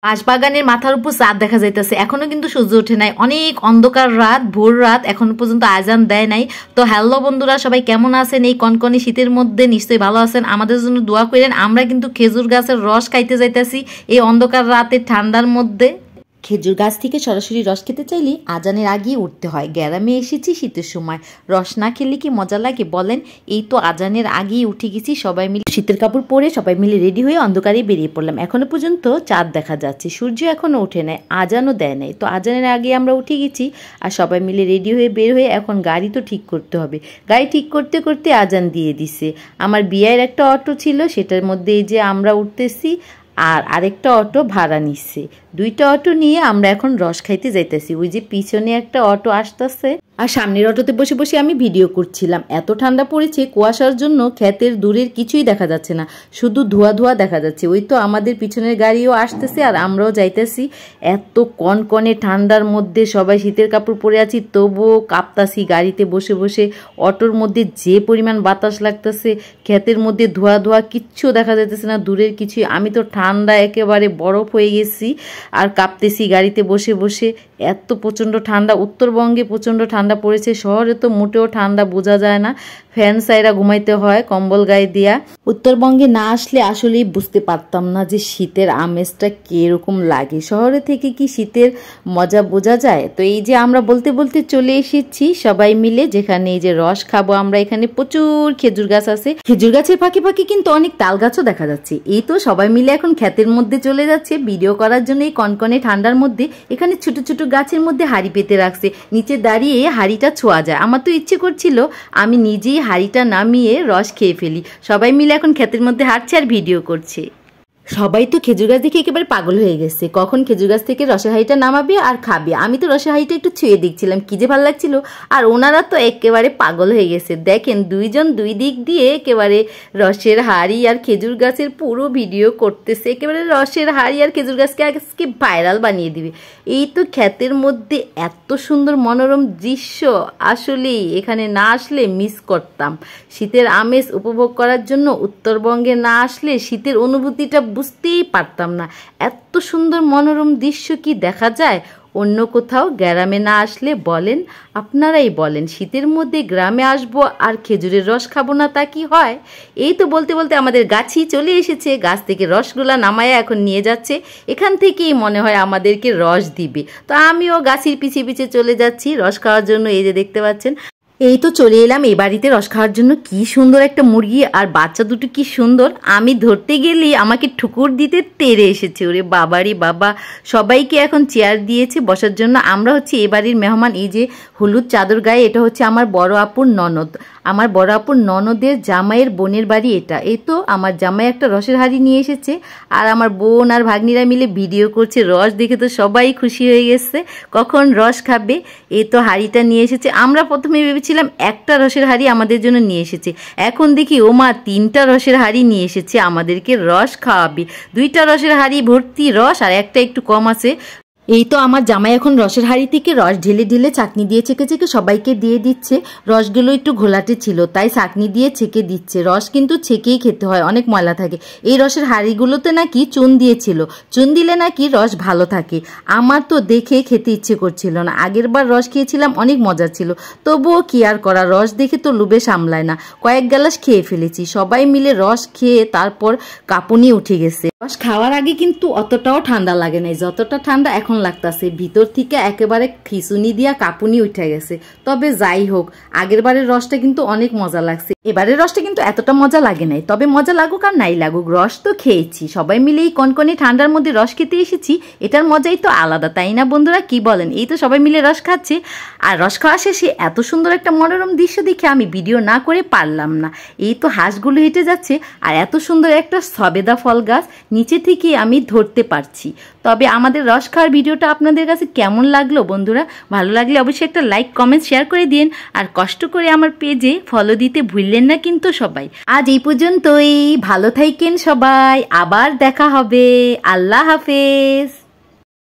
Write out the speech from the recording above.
বাঁশবাগানের মাথার উপর চাঁদ দেখা যাইতেছে, এখনো কিন্তু সূর্য ওঠে নাই, অনেক অন্ধকার রাত, ভোর রাত, এখনো পর্যন্ত আজান দেয় নাই। তো হ্যালো বন্ধুরা, সবাই কেমন আছেন? এই কনকনে শীতের মধ্যে নিশ্চয়ই ভালো আছেন। আমাদের জন্য দোয়া করেন। আমরা কিন্তু খেজুর গাছের রস খাইতে যাইতেছি এই অন্ধকার রাতে ঠান্ডার মধ্যে। খেজুর গাছ থেকে সরাসরি রস খেতে চাইলে আজানের আগেই উঠতে হয়। গ্রামে এসেছি শীতের সময়, রস না খেলে কি মজা লাগে বলেন? এই তো আজানের আগেই উঠে গেছি, সবাই মিলে শীতের কাপড় পরে সবাই মিলে রেডি হয়ে অন্ধকারে বেরিয়ে পড়লাম। এখনো পর্যন্ত চাঁদ দেখা যাচ্ছে, সূর্য এখনো ওঠে নাই, আজানও দেয় নাই। তো আজানের আগে আমরা উঠে গেছি আর সবাই মিলে রেডি হয়ে বের হয়ে এখন গাড়ি তো ঠিক করতে হবে। গাড়ি ঠিক করতে করতে আজান দিয়ে দিছে। আমার বিয়ের একটা অটো ছিল, সেটার মধ্যে এই যে আমরা উঠতেছি আর আরেকটা অটো ভাড়া নিচ্ছে। দুইটা অটো নিয়ে আমরা এখন রস খাইতে যাইতেছি। ওই যে পিছনে একটা অটো আসতেছে আর সামনের অটোতে বসে বসে আমি ভিডিও করছিলাম। এত ঠান্ডা পড়েছে, কুয়াশার জন্য ক্ষেতের দূরের কিছুই দেখা যাচ্ছে না, শুধু ধোয়া ধোয়া দেখা যাচ্ছে। ওই তো আমাদের পিছনের গাড়িও আসতেছে আর আমরাও যাইতেছি। এত কনকনে ঠান্ডার মধ্যে সবাই শীতের কাপড় পরে আছি, তবুও কাঁপতাছি গাড়িতে বসে বসে। অটোর মধ্যে যে পরিমাণ বাতাস লাগতেছে, ক্ষেতের মধ্যে ধোয়া ধোয়া, কিচ্ছু দেখা যাইতেছে না দূরের কিছুই। আমি তো ঠান্ডা একেবারে বরফ হয়ে গেছি আর কাঁপতেছি গাড়িতে বসে বসে। এত প্রচণ্ড ঠান্ডা, উত্তরবঙ্গে প্রচণ্ড ঠান্ডা পড়েছে। শহরে তো মোটেও ঠান্ডা বোঝা যায় না, ফ্যান সাইরা ঘুমাইতে হয় কম্বল গায়ে দিয়া। উত্তরবঙ্গে না আসলে আসলেই বুঝতে পারতাম না যে শীতের আমেজটা কিরকম লাগে। শহরে থেকে কি শীতের মজা বোঝা যায়? তো এই যে আমরা বলতে বলতে চলে এসেছি সবাই মিলে, যেখানে এই যে রস খাবো আমরা। এখানে প্রচুর খেজুর গাছ আছে, খেজুর গাছের ফাঁকে ফাঁকে কিন্তু অনেক তাল গাছও দেখা যাচ্ছে। এই তো সবাই মিলে এখন ক্ষেতের মধ্যে চলে যাচ্ছে ভিডিও করার জন্য। এই কনকনে ঠান্ডার মধ্যে এখানে ছোট ছোট গাছের মধ্যে হাড়ি পেতে রাখছে, নিচে দাঁড়িয়ে হাড়িটা ছোঁয়া যায়। আমার তো ইচ্ছে করছিল আমি নিজেই হাড়িটা নামিয়ে রস খেয়ে ফেলি। সবাই মিলে এখন ক্ষেতের মধ্যে হাঁটছে আর ভিডিও করছে। সবাই তো খেজুর গাছ দেখে একেবারে পাগল হয়ে গেছে, কখন খেজুর গাছ থেকে রসের হাঁড়িটা নামাবে আর খাবে। আমি তো রসের হাঁড়িটা একটু ছুঁয়ে দেখছিলাম, কি যে ভালো লাগছিল। আর ওনারা তো একেবারে পাগল হয়ে গেছে। দেখেন দুইজন দুই দিক দিয়ে একেবারে রসের হাঁড়ি আর খেজুর গাছের পুরো ভিডিও করতেছে। একেবারে রসের হাঁড়ি আর খেজুর গাছকে আজকে ভাইরাল বানিয়ে দিবে। এই তো ক্ষেতের মধ্যে এত সুন্দর মনোরম দৃশ্য, আসলেই এখানে না আসলে মিস করতাম। শীতের আমেজ উপভোগ করার জন্য উত্তরবঙ্গে না আসলে শীতের অনুভূতিটা বুঝতেই পারতাম না। এত সুন্দর মনোরম দৃশ্য কি দেখা যায় অন্য কোথাও? গ্রামে না আসলে বলেন, আপনারাই বলেন, শীতের মধ্যে গ্রামে আসবো আর খেজুরের রস খাবো না, তা কি হয়? এই তো বলতে বলতে আমাদের গাছই চলে এসেছে, গাছ থেকে রসগুলা নামায়া এখন নিয়ে যাচ্ছে। এখান থেকেই মনে হয় আমাদেরকে রস দিবে। তো আমিও গাছের পিছিয়ে পিছিয়ে চলে যাচ্ছি রস খাওয়ার জন্য। এই যে দেখতে পাচ্ছেন, এই তো চলে এলাম এই বাড়িতে রস খাওয়ার জন্য। কি সুন্দর একটা মুরগি আর বাচ্চা দুটো, কি সুন্দর। আমি ধরতে গেলেই আমাকে ঠুকুর দিতে তেড়ে এসেছে। ওরে বাবারি বাবা। সবাইকে এখন চেয়ার দিয়েছে বসার জন্য। আমরা হচ্ছে এ বাড়ির মেহমান। এই যে হলুদ চাদর গায়ে, এটা হচ্ছে আমার বড় আপুর ননদ। আমার বড় আপুর ননদের জামাইয়ের বোনের বাড়ি এটা। এই তো আমার জামাই একটা রসের হাঁড়ি নিয়ে এসেছে আর আমার বোন আর ভাগ্নিরা মিলে ভিডিও করছে। রস দেখে তো সবাই খুশি হয়ে গেছে, কখন রস খাবে। এই তো হাঁড়িটা নিয়ে এসেছে। আমরা প্রথমে ভেবেছিলাম একটা রসের হাঁড়ি আমাদের জন্য নিয়ে এসেছে, এখন দেখি ও মা 3টা রসের হাঁড়ি নিয়ে এসেছে, আমাদেরকে রস খাওয়াবে। 2টা রসের হাঁড়ি ভর্তি রস আর একটা একটু কম আছে। এই তো আমার জামাই এখন রসের হাঁড়ি থেকে রস ঢেলে ঢেলে চাকনি দিয়ে ছেঁকে ছেঁকে সবাইকে দিয়ে দিচ্ছে। রসগুলো একটু ঘোলাটে ছিল তাই চাকনি দিয়ে ছেঁকে দিচ্ছে। রস কিন্তু ছেঁকেই খেতে হয়, অনেক ময়লা থাকে। এই রসের হাঁড়িগুলোতে নাকি চুন দিয়েছিল, চুন দিলে নাকি রস ভালো থাকে। আমার তো দেখে খেতে ইচ্ছে করছিল না। আগের বার রস খেয়েছিলাম, অনেক মজা ছিল, তবুও কি আর করা, রস দেখে তো লোভে সামলায় না। কয়েক গ্লাস খেয়ে ফেলেছি। সবাই মিলে রস খেয়ে তারপর কাঁপুনি উঠে গেছে। রস খাওয়ার আগে কিন্তু অতটাও ঠান্ডা লাগে নাই যতটা ঠান্ডা এখন লাগতেছে। ভিতর থেকে একেবারে খিচুনি দিয়া কাঁপুনি উঠে গেছে। তবে যাই হোক, আগের বারের রসটা কিন্তু অনেক মজা লাগছে। এবারের রসটা কিন্তু এতটা মজা লাগে নাই। তবে মজা লাগুক আর নাই লাগুক, রস তো খেয়েছি। সবাই মিলে এই কনকনে ঠান্ডার মধ্যে রস খেতে এসেছি, এটার মজাই তো আলাদা, তাই না বন্ধুরা? কি বলেন? এই তো সবাই মিলে রস খাচ্ছে আর রস খাওয়া শেষে এত সুন্দর একটা মনোরম দৃশ্য দেখে আমি ভিডিও না করে পারলাম না। এই তো হাঁসগুলো হেঁটে যাচ্ছে আর এত সুন্দর একটা সবেদা ফল গাছ নিচে থেকে আমি ধরতে পারছি। তবে আমাদের রস খাওয়ার ভিডিওটা আপনাদের কাছে কেমন লাগলো বন্ধুরা? ভালো লাগলে অবশ্যই একটা লাইক কমেন্ট শেয়ার করে দিন আর কষ্ট করে আমার পেজে ফলো দিতে ভুললেন না কিন্তু সবাই। আজ এই পর্যন্তই, ভালো থাকেন সবাই, আবার দেখা হবে। আল্লাহ হাফেজ।